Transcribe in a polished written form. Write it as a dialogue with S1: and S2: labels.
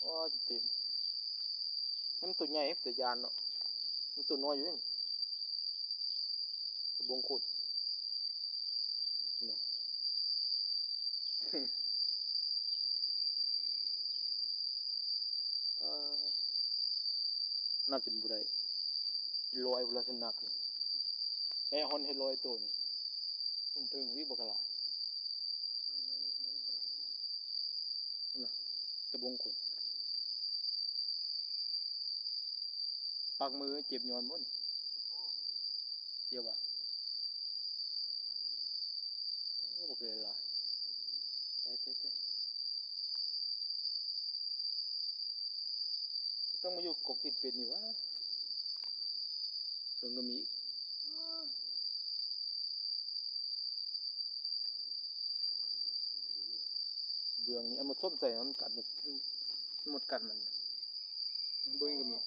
S1: ว้าจะเต็มให้มันตัวใหญ่แต่ยานเนาะมันตัวน้อยอยู่นี่ตัวบงขุดเนาะ เอ่อน่าเป็นบุได้ลอยบุราชนักนี่แค่ฮอนให้ลอยตัวนี่มันถึงวิบกหลายนะตะบงขุดปากมือเจ็บย้อนบ่นเจ็บอ่ะโอ้บ่เคยหลายแต่ต้องมาอยู่กกติดเป็ดนี่วะเพิ่งก็มีอีกเบืองนี่เอามาส้มใส่มันกัดหมดกัดมันเบิ่งก็มี